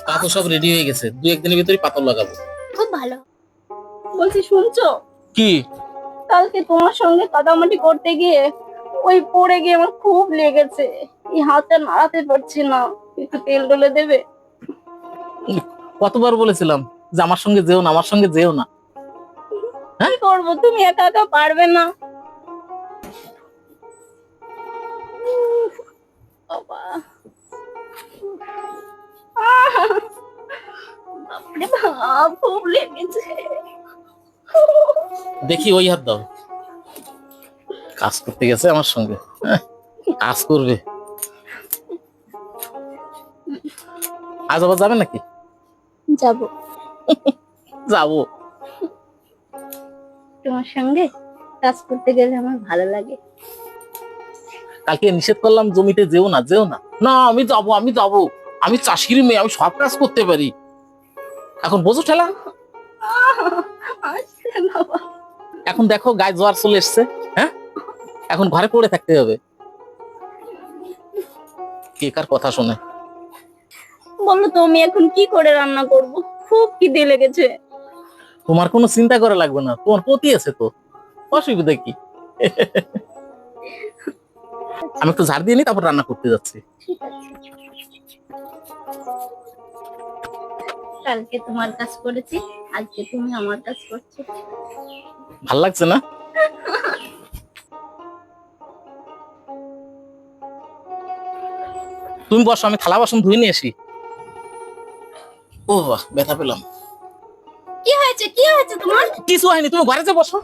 পাথর সব রেডি হয়ে গেছে, 2-1 দিনের ভিতরে পাথর লাগাবো। খুব ভালো। বলছি শুনছো, কি? কালকে তোমার সঙ্গে কাদামাটি করতে গিয়ে ওই পড়ে গিয়ে আমার খুব লেগেছে, এই হাতটা নাড়াতে পারছি না, একটু তেল ডলে দেবে? কতবার বলেছিলাম যে আমার সঙ্গে যেও না, আমার সঙ্গে যেও না। কি করবো, তুমি একা একা পারবে না। বাবা, বাপরে বাপ, খুব লেগেছে। দেখি ওই হাত দাও। কাজ করতে গেছে আমার সঙ্গে, কাজ করবে। আজ আবার যাবে নাকি? যাবো। যাবো। তোমার সঙ্গে কাজ করতে গেলে আমার ভালো লাগে। কালকে নিষেধ করলাম জমিতে যেও না, যেও না। না আমি যাবো, আমি যাবো, আমি চাষির মেয়ে, আমি সব কাজ করতে পারি। এখন বোঝো ঠেলা। আচ্ছা বাবা। এখন দেখো গায়ে জোয়ার চলে এসছে। হ্যাঁ, এখন ঘরে পড়ে থাকতে হবে। কে কার কথা শোনে? বলো তো আমি এখন কি করে রান্না করব, খুব খিদে লেগেছে। তোমার কোনো চিন্তা করা লাগবে না, তোমার পতি আছে তো, অসুবিধা কি? আমি একটু ঝাড় দিয়ে নি, তারপর রান্না করতে যাচ্ছি। ঠিক আছে। কালকে তোমার কাজ করেছি, আজকে তুমি আমার কাজ করছো। ভাল লাগছে না? তুমি বসো, আমি থালা বাসন ধুয়ে নিয়ে আসি। ও বাহ, ব্যথা পেলাম। কি হয়েছে, কি হয়েছে তোমার? কিছু হয়নি, তুমি ঘরে যে বসো।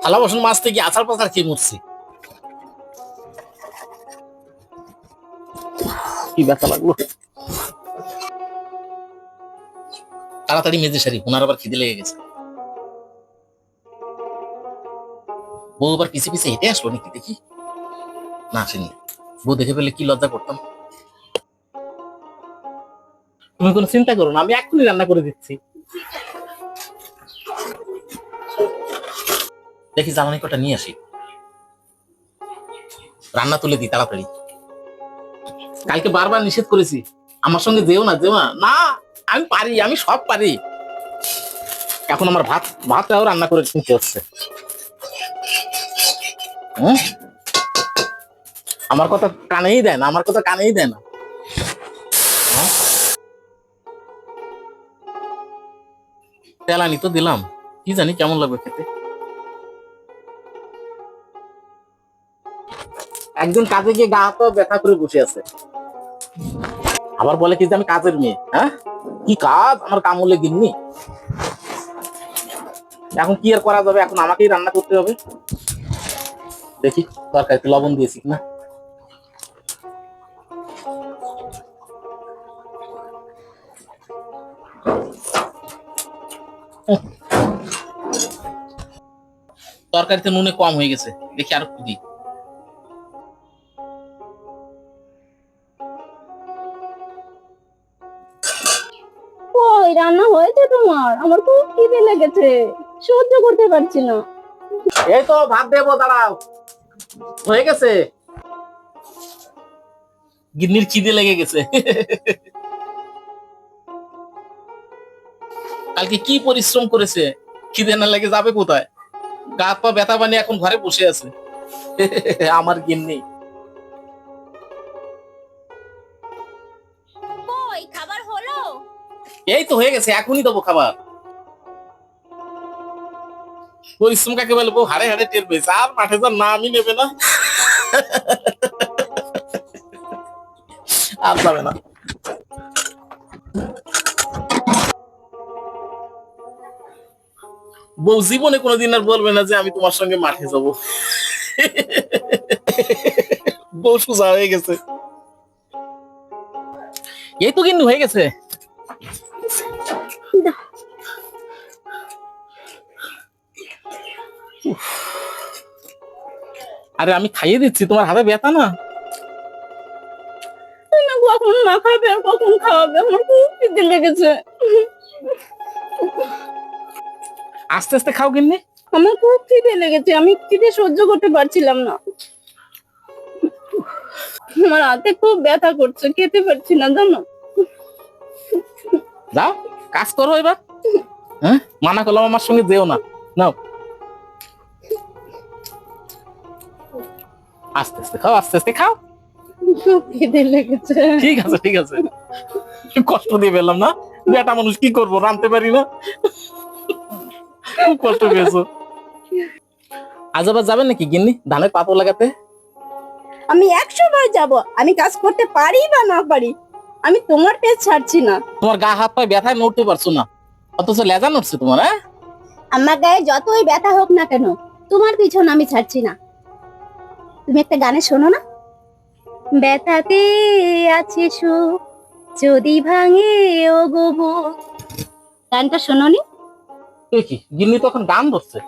থালা বাসন মাজতে গিয়ে আচার পাচার খেয়ে মরছি। কি ব্যথা লাগলো। তাড়াতাড়ি মেজে সারি, ওনার আবার খিদে লেগে গেছে। বউ আবার পিছে পিছে হেঁটে আসলো নাকি দেখি। না আসেনি। বউ দেখে ফেলে কি লজ্জা করতাম। তুমি কোনো চিন্তা করো না, আমি এক্ষুনি রান্না করে দিচ্ছি। দেখি জ্বালানি কটা নিয়ে আসি, রান্না তুলে দিই তাড়াতাড়ি। কালকে বারবার নিষেধ করেছি আমার সঙ্গে যেও না, যেও না। না, আমি পারি, আমি সব পারি। এখন আমার ভাতটাও রান্না করে নিতে হচ্ছে। আমার কথা কানেই দেয় না, আমার কথা কানেই দেয় না। তেলানি তো দিলাম, কি জানি কেমন লাগবে খেতে। একজন কাজে গিয়ে গা হাত ব্যথা করে বসে আছে, আবার বলে কি যে আমি কাজের মেয়ে। হ্যাঁ, কি কাজ, আমার কামলে গিন্নি। এখন কি আর করা যাবে, এখন আমাকেই রান্না করতে হবে। দেখি তরকারিতে লবণ দিয়েছি কিনা। তরকারিতে নুনে কম হয়ে গেছে, দেখি আর একটু দিই। ওই রান্না হয়েছে তোমার? আমার খুব খিদে লেগেছে, সহ্য করতে পারছি না। এই তো ভাত দেবো, দাঁড়াও। হয়ে গেছে। গিন্নির খিদে লেগে গেছে। কালকে কি পরিশ্রম করেছে, খিদে না লেগে যাবে কোথায়? গা হাত পা ব্যথা বানিয়ে এখন ঘরে বসে আছে। আমার গিন্নি। কই খাবার হলো? এই তো হয়ে গেছে, এখনই দেবো খাবার। পরিশ্রম কাকে বলে বউ হাড়ে হাড়ে টের পেয়েছে, আর মাঠে যার নামই নেবে না। আর যাবে না। বউ জীবনে কোনোদিন আর বলবে না যে আমি তোমার সঙ্গে মাঠে যাব। বউ সোজা হয়ে গেছে। এই তো কিন্তু হয়ে গেছে। আরে আমি খাইয়ে দিচ্ছি, তোমার হাতে ব্যথা না? তুমি কখন মাখাবে আর কখন খাওয়াবে, আমার খুব খিদে লেগেছে। আস্তে আস্তে খাও গিন্নি। আমার খুব খিদে লেগেছে, আমি খিদে সহ্য করতে পারছিলাম না। আমার হাতে খুব ব্যথা করছে, খেতে পারছি না জানো। যাও কাজ করো এবার। হ্যাঁ, মানা করলাম আমার সঙ্গে যেও না। নাও, আস্তে আস্তে খাও, আস্তে আস্তে খাও। খুব খিদে লেগেছে। ঠিক আছে, ঠিক আছে, কষ্ট দিয়ে পেলাম না, বেটা মানুষ কি করবো, রাঁধতে পারি না, খুব কষ্ট পেয়েছো। আজ আবার যাবেন নাকি গিন্নি ধানের পাতা লাগাতে? আমি 100 বার যাব, আমি কাজ করতে পারি বা না পারি, আমি তোমার পেজ ছাড়ছি না। তোমার গা হাত পায়ে ব্যথায় নড়তে পারছো না, অথচ লেজা নড়ছে তোমার। হ্যাঁ, আমার গায়ে যতই ব্যথা হোক না কেন, তোমার পিছন আমি ছাড়ছি না। তুমি একটা গানে শোনো না, ব্যথাতে আছে সুখ যদি ভাঙে ও গো বুক। গানটা শোনোনি? এ কি গিন্নি তখন গান ধরছে?